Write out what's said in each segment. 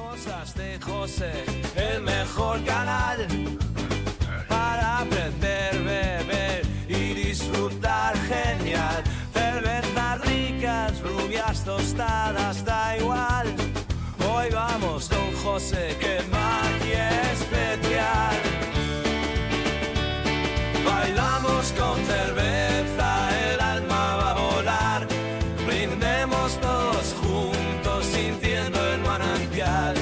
Cosas de José, el mejor canal para aprender, beber y disfrutar genial. Cervezas ricas, rubias tostadas, da igual. Hoy vamos, don José, que magia especial. Bailamos con cerveza, el alma va a volar. Brindemos todos juntos, sintiendo el manantial.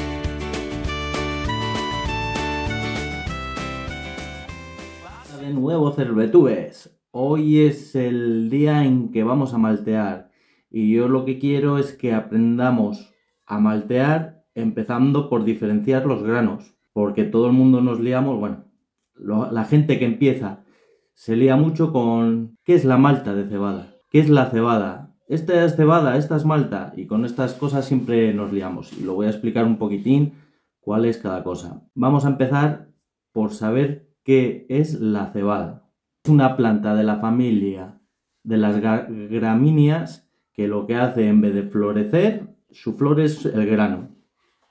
De nuevo, cervetúes. Hoy es el día en que vamos a maltear y yo lo que quiero es que aprendamos a maltear empezando por diferenciar los granos, porque todo el mundo nos liamos, bueno, la gente que empieza se lía mucho con ¿qué es la malta de cebada? ¿Qué es la cebada? Esta es cebada, esta es malta, y con estas cosas siempre nos liamos y lo voy a explicar un poquitín cuál es cada cosa. Vamos a empezar por saber qué es la cebada. Es una planta de la familia de las gramíneas que lo que hace, en vez de florecer, su flor es el grano.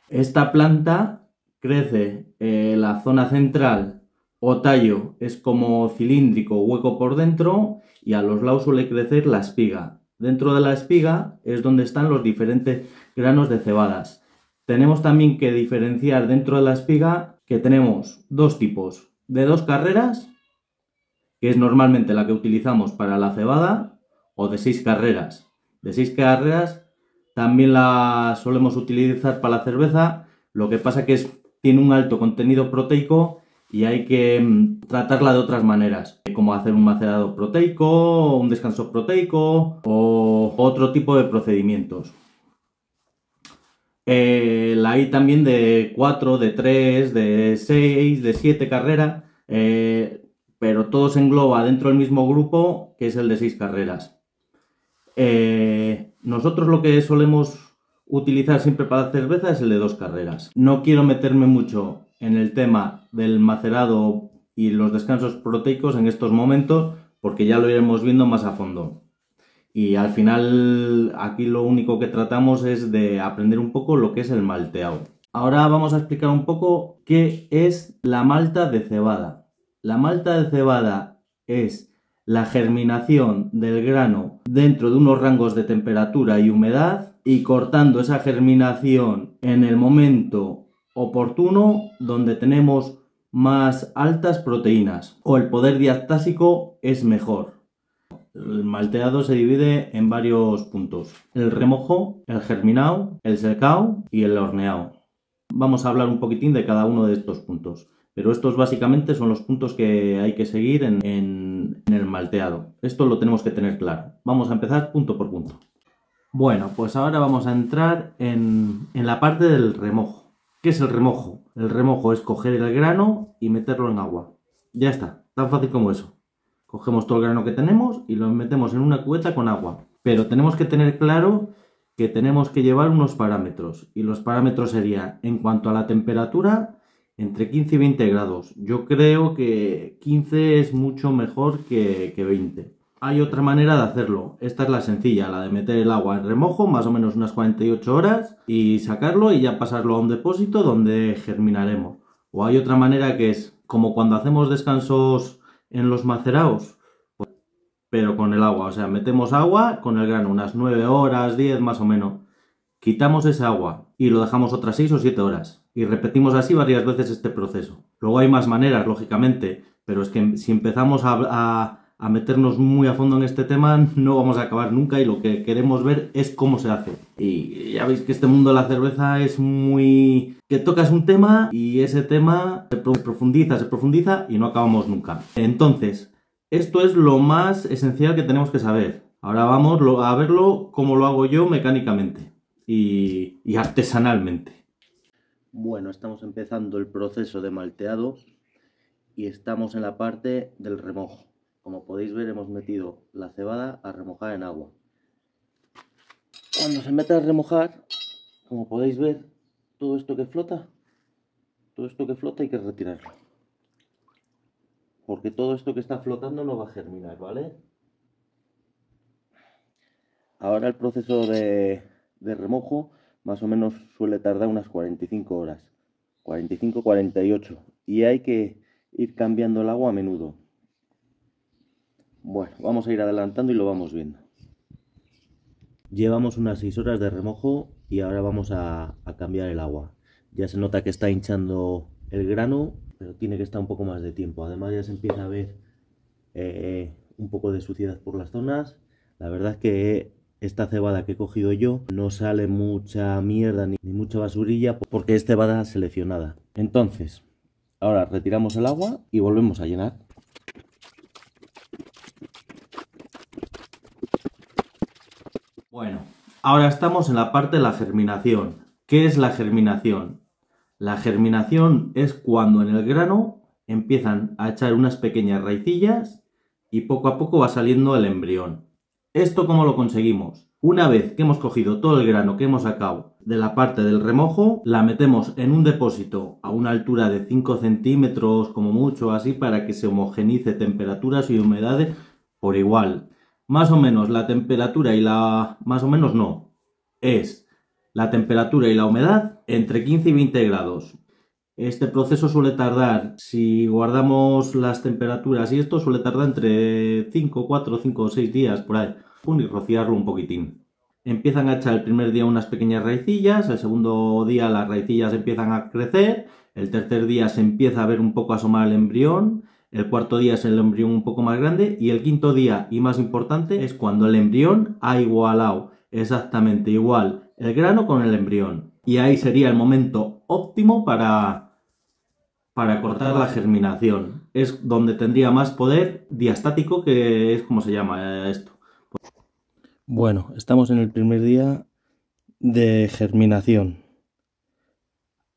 Esta planta crece en la zona central o tallo, es como cilíndrico, hueco por dentro, y a los lados suele crecer la espiga. Dentro de la espiga es donde están los diferentes granos de cebadas. Tenemos también que diferenciar dentro de la espiga que tenemos dos tipos, de 2 carreras, que es normalmente la que utilizamos para la cebada, o de 6 carreras. De 6 carreras también la solemos utilizar para la cerveza, lo que pasa que tiene un alto contenido proteico y hay que tratarla de otras maneras, como hacer un macerado proteico, un descanso proteico o otro tipo de procedimientos. La hay también de 4, de 3, de 6, de 7 carreras, pero todo se engloba dentro del mismo grupo, que es el de 6 carreras. Nosotros lo que solemos utilizar siempre para la cerveza es el de 2 carreras. No quiero meterme mucho en el tema del macerado y los descansos proteicos en estos momentos, porque ya lo iremos viendo más a fondo. Y al final aquí lo único que tratamos es de aprender un poco lo que es el malteado. Ahora vamos a explicar un poco qué es la malta de cebada. La malta de cebada es la germinación del grano dentro de unos rangos de temperatura y humedad, y cortando esa germinación en el momento oportuno donde tenemos más altas proteínas o el poder diastásico es mejor. El malteado se divide en varios puntos: el remojo, el germinado, el secao y el horneado. Vamos a hablar un poquitín de cada uno de estos puntos, pero estos básicamente son los puntos que hay que seguir en el malteado. Esto lo tenemos que tener claro. Vamos a empezar punto por punto. Bueno, pues ahora vamos a entrar en la parte del remojo. ¿Qué es el remojo? El remojo es coger el grano y meterlo en agua. Ya está, tan fácil como eso. Cogemos todo el grano que tenemos y lo metemos en una cubeta con agua. Pero tenemos que tener claro que tenemos que llevar unos parámetros. Y los parámetros serían, en cuanto a la temperatura, entre 15 y 20 grados. Yo creo que 15 es mucho mejor que 20. Hay otra manera de hacerlo. Esta es la sencilla, la de meter el agua en remojo, más o menos unas 48 horas, y sacarlo y ya pasarlo a un depósito donde germinaremos. O hay otra manera que es como cuando hacemos descansos en los macerados, pero con el agua. O sea, metemos agua con el grano, unas 9 horas, 10 más o menos. Quitamos esa agua y lo dejamos otras 6 o 7 horas. Y repetimos así varias veces este proceso. Luego hay más maneras, lógicamente, pero es que si empezamos a meternos muy a fondo en este tema no vamos a acabar nunca, y lo que queremos ver es cómo se hace. Y ya veis que este mundo de la cerveza es muy... que tocas un tema y ese tema se profundiza y no acabamos nunca. Entonces, esto es lo más esencial que tenemos que saber. Ahora vamos a verlo como lo hago yo mecánicamente y artesanalmente. Bueno, estamos empezando el proceso de malteado y estamos en la parte del remojo. Como podéis ver, hemos metido la cebada a remojar en agua. Cuando se mete a remojar, como podéis ver, todo esto que flota hay que retirarlo. Porque todo esto que está flotando no va a germinar, ¿vale? Ahora el proceso de remojo más o menos suele tardar unas 45 horas, 45-48, y hay que ir cambiando el agua a menudo. Bueno, vamos a ir adelantando y lo vamos viendo. Llevamos unas 6 horas de remojo y ahora vamos a cambiar el agua. Ya se nota que está hinchando el grano, pero tiene que estar un poco más de tiempo. Además ya se empieza a ver un poco de suciedad por las zonas. La verdad es que esta cebada que he cogido yo no sale mucha mierda ni mucha basurilla porque es cebada seleccionada. Entonces, ahora retiramos el agua y volvemos a llenar. Bueno, ahora estamos en la parte de la germinación. ¿Qué es la germinación? La germinación es cuando en el grano empiezan a echar unas pequeñas raicillas y poco a poco va saliendo el embrión. ¿Esto cómo lo conseguimos? Una vez que hemos cogido todo el grano que hemos sacado de la parte del remojo, la metemos en un depósito a una altura de 5 centímetros como mucho, así, para que se homogenice temperaturas y humedades por igual. Más o menos la temperatura y la... más o menos no. Es la temperatura y la humedad entre 15 y 20 grados. Este proceso suele tardar, si guardamos las temperaturas y esto, suele tardar entre 5, 4, 5 o 6 días por ahí. Y rociarlo un poquitín. Empiezan a echar el primer día unas pequeñas raicillas, el segundo día las raicillas empiezan a crecer, el tercer día se empieza a ver un poco asomar el embrión, el cuarto día es el embrión un poco más grande y el quinto día, y más importante, es cuando el embrión ha igualado exactamente igual el grano con el embrión. Y ahí sería el momento óptimo para cortar la germinación. Es donde tendría más poder diastático, que es como se llama esto. Bueno, estamos en el primer día de germinación.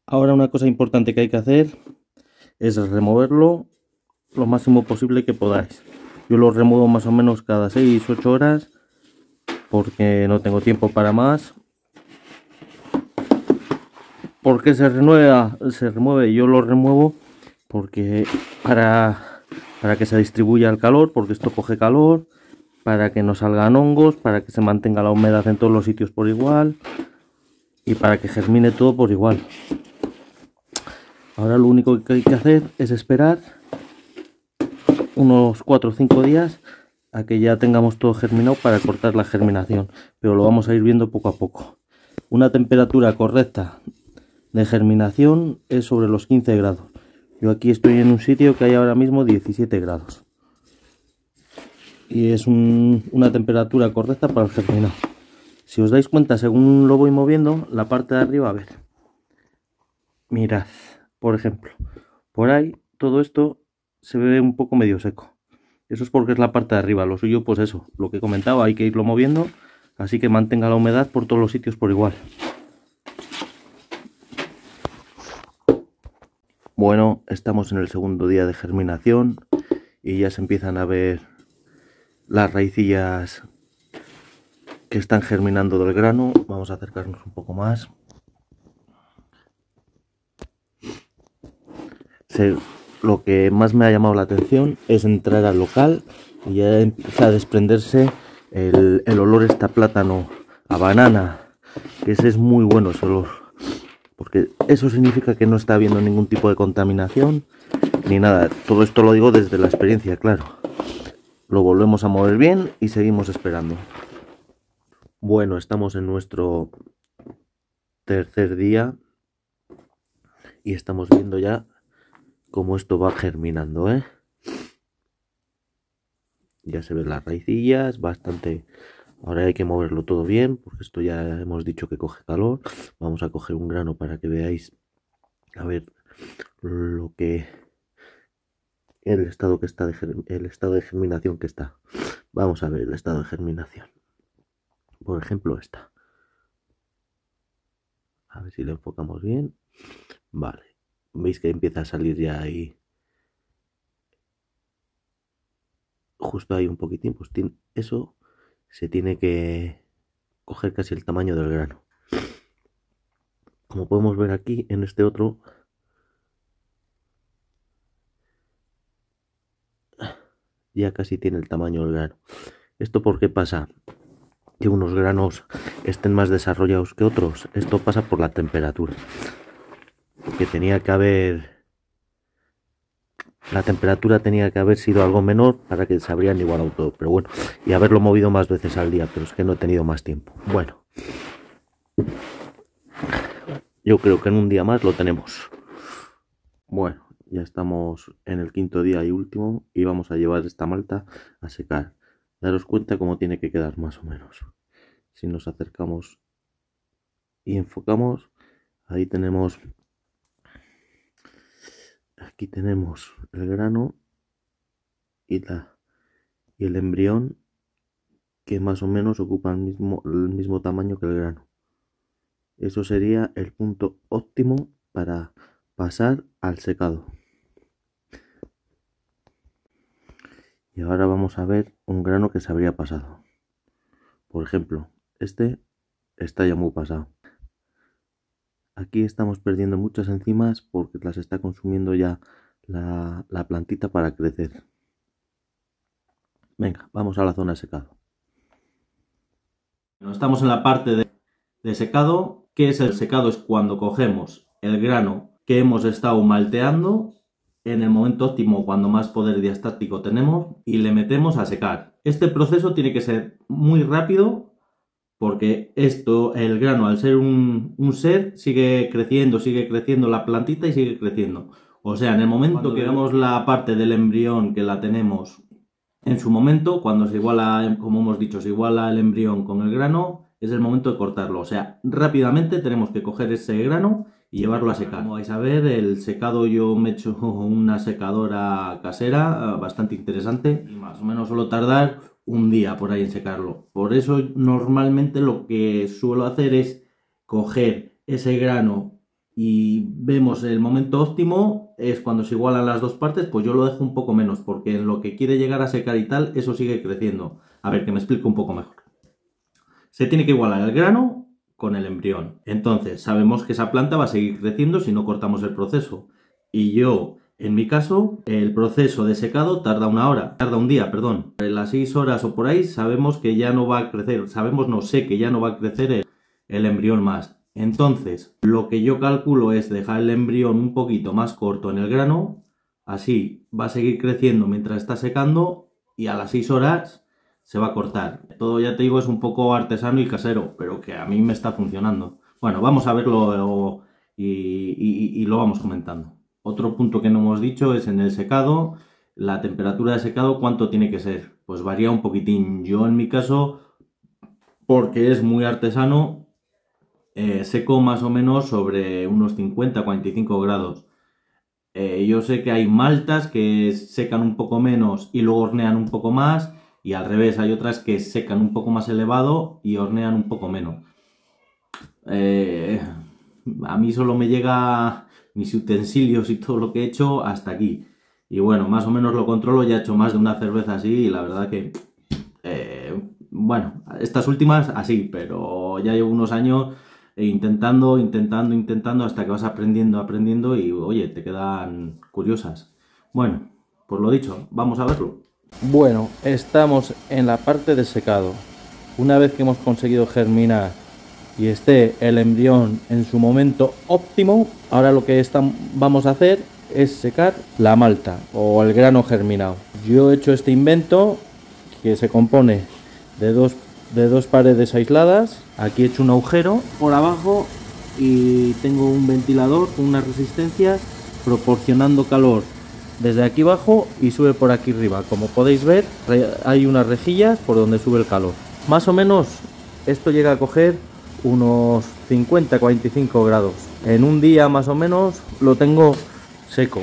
Ahora una cosa importante que hay que hacer es removerlo lo máximo posible que podáis. Yo lo remuevo más o menos cada 6-8 horas porque no tengo tiempo para más. ¿Por qué se remueve? Yo lo remuevo porque para que se distribuya el calor, porque esto coge calor, para que no salgan hongos, para que se mantenga la humedad en todos los sitios por igual y para que germine todo por igual. Ahora lo único que hay que hacer es esperar unos 4 o 5 días a que ya tengamos todo germinado para cortar la germinación, pero lo vamos a ir viendo poco a poco. Una temperatura correcta de germinación es sobre los 15 grados. Yo aquí estoy en un sitio que hay ahora mismo 17 grados. Y es una temperatura correcta para el germinado. Si os dais cuenta, según lo voy moviendo, la parte de arriba, a ver, mirad, por ejemplo, por ahí todo esto se ve un poco medio seco. Eso es porque es la parte de arriba. Lo suyo, pues eso, lo que he comentado, hay que irlo moviendo, así que mantenga la humedad por todos los sitios por igual. Bueno, estamos en el segundo día de germinación y ya se empiezan a ver las raicillas que están germinando del grano. Vamos a acercarnos un poco más. Lo que más me ha llamado la atención es entrar al local y ya empieza a desprenderse el olor a plátano, a banana, que ese es muy bueno, ese olor, porque eso significa que no está habiendo ningún tipo de contaminación ni nada. Todo esto lo digo desde la experiencia, claro. Lo volvemos a mover bien y seguimos esperando. Bueno, estamos en nuestro tercer día y estamos viendo ya cómo esto va germinando, ¿eh? Ya se ven las raicillas, bastante. Ahora hay que moverlo todo bien, porque esto ya hemos dicho que coge calor. Vamos a coger un grano para que veáis, a ver, lo que... el estado de germinación que está. Vamos a ver el estado de germinación. Por ejemplo, esta. A ver si lo enfocamos bien. Vale. Veis que empieza a salir ya ahí. Justo ahí un poquitín. Pues eso se tiene que coger casi el tamaño del grano. Como podemos ver aquí en este otro, ya casi tiene el tamaño del grano. ¿Esto por qué pasa? que unos granos estén más desarrollados que otros. Esto pasa por la temperatura. Que tenía que haber... La temperatura tenía que haber sido algo menor para que se habrían igualado todo. Pero bueno, y haberlo movido más veces al día, pero es que no he tenido más tiempo. Bueno, yo creo que en un día más lo tenemos. Bueno, ya estamos en el quinto día y último y vamos a llevar esta malta a secar. Daros cuenta cómo tiene que quedar más o menos. Si nos acercamos y enfocamos, ahí tenemos, aquí tenemos el grano y el embrión, que más o menos ocupa el mismo tamaño que el grano. Eso sería el punto óptimo para pasar al secado. Y ahora vamos a ver un grano que se habría pasado. Por ejemplo, este está ya muy pasado. Aquí estamos perdiendo muchas enzimas porque las está consumiendo ya la plantita para crecer. Venga, vamos a la zona de secado. Estamos en la parte de secado. ¿Qué es el secado? Es cuando cogemos el grano que hemos estado malteando en el momento óptimo, cuando más poder diastático tenemos, y le metemos a secar. Este proceso tiene que ser muy rápido porque el grano, al ser un ser, sigue creciendo la plantita y sigue creciendo. O sea, en el momento que vemos la parte del embrión que la tenemos en su momento, cuando se iguala, como hemos dicho, se iguala el embrión con el grano, es el momento de cortarlo. O sea, rápidamente tenemos que coger ese grano y llevarlo a secar. Como vais a ver, el secado, yo me he hecho una secadora casera bastante interesante y más o menos suelo tardar un día por ahí en secarlo. Por eso normalmente lo que suelo hacer es coger ese grano y vemos el momento óptimo, es cuando se igualan las dos partes, pues yo lo dejo un poco menos, porque en lo que quiere llegar a secar y tal, eso sigue creciendo. A ver, que me explico un poco mejor. Se tiene que igualar el grano con el embrión. Entonces, sabemos que esa planta va a seguir creciendo si no cortamos el proceso. Y yo, en mi caso, el proceso de secado tarda un día, perdón. En las 6 horas o por ahí sabemos que ya no va a crecer, sé que ya no va a crecer el embrión más. Entonces, lo que yo calculo es dejar el embrión un poquito más corto en el grano, así va a seguir creciendo mientras está secando y a las 6 horas se va a cortar. Todo, ya te digo, es un poco artesano y casero, pero que a mí me está funcionando. Bueno, vamos a verlo y lo vamos comentando. Otro punto que no hemos dicho es en el secado, la temperatura de secado, ¿cuánto tiene que ser? Pues varía un poquitín. Yo en mi caso, porque es muy artesano, seco más o menos sobre unos 50-45 grados. Yo sé que hay maltas que secan un poco menos y luego hornean un poco más, y al revés, hay otras que secan un poco más elevado y hornean un poco menos. A mí solo me llega mis utensilios y todo lo que he hecho hasta aquí. Y bueno, más o menos lo controlo, ya he hecho más de una cerveza así y la verdad que... bueno, estas últimas así, pero ya llevo unos años intentando hasta que vas aprendiendo y oye, te quedan curiosas. Bueno, pues lo dicho, vamos a verlo. Bueno, estamos en la parte de secado. Una vez que hemos conseguido germinar y esté el embrión en su momento óptimo, ahora lo que vamos a hacer es secar la malta o el grano germinado. Yo he hecho este invento que se compone de dos paredes aisladas. Aquí he hecho un agujero por abajo y tengo un ventilador con unas resistencias proporcionando calor desde aquí abajo y sube por aquí arriba. Como podéis ver, hay unas rejillas por donde sube el calor. Más o menos esto llega a coger unos 50-45 grados. En un día más o menos lo tengo seco.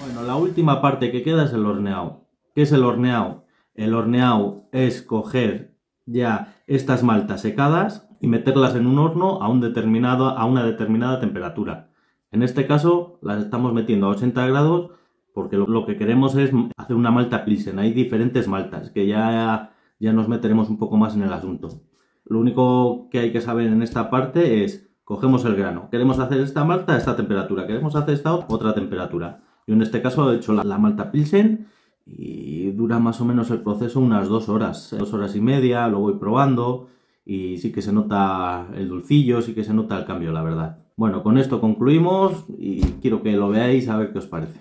Bueno, la última parte que queda es el horneado. ¿Qué es el horneado? El horneado es coger ya estas maltas secadas y meterlas en un horno a una determinada temperatura. En este caso las estamos metiendo a 80 grados porque lo que queremos es hacer una malta Pilsen. Hay diferentes maltas que ya nos meteremos un poco más en el asunto. Lo único que hay que saber en esta parte es, cogemos el grano, queremos hacer esta malta a esta temperatura, queremos hacer esta otra temperatura. Yo en este caso he hecho la malta Pilsen y dura más o menos el proceso unas 2 horas, 2 horas y media, lo voy probando y sí que se nota el dulcillo, sí que se nota el cambio, la verdad. Bueno, con esto concluimos y quiero que lo veáis a ver qué os parece.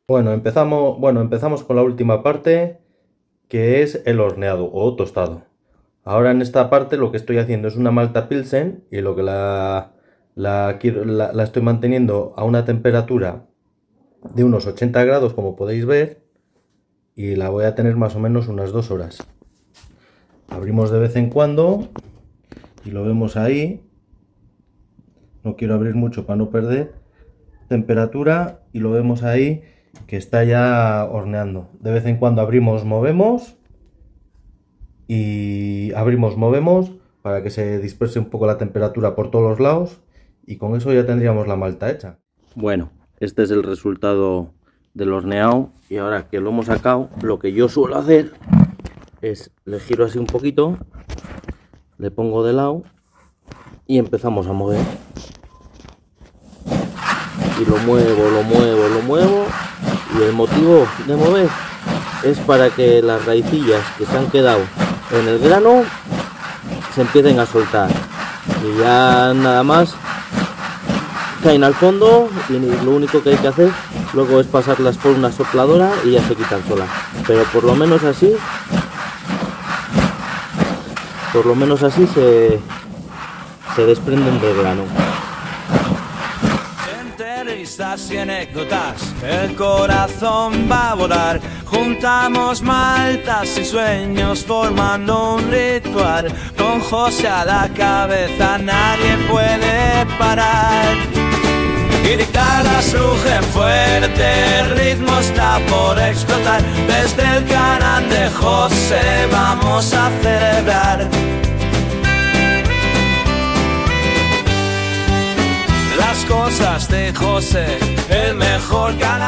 Bueno, empezamos con la última parte, que es el horneado o tostado. Ahora en esta parte lo que estoy haciendo es una malta pilsen y lo que la estoy manteniendo a una temperatura de unos 80 grados, como podéis ver, y la voy a tener más o menos unas 2 horas. Abrimos de vez en cuando y lo vemos ahí. No quiero abrir mucho para no perder temperatura y lo vemos ahí que está ya horneando. De vez en cuando abrimos, movemos y movemos para que se disperse un poco la temperatura por todos los lados y con eso ya tendríamos la malta hecha. Bueno, este es el resultado del horneado y ahora que lo hemos sacado, lo que yo suelo hacer es le giro así un poquito, le pongo de lado y empezamos a mover. Y lo muevo y el motivo de mover es para que las raicillas que se han quedado en el grano se empiecen a soltar y ya nada más caen al fondo y lo único que hay que hacer luego es pasarlas por una sopladora y ya se quitan solas, pero por lo menos así se desprenden del grano. Y anécdotas, el corazón va a volar. Juntamos maltas y sueños formando un ritual. Con José a la cabeza nadie puede parar. Y guitarras rugen fuerte, el ritmo está por explotar. Desde el canal de José vamos a celebrar. Las cosas de José, el mejor cantante.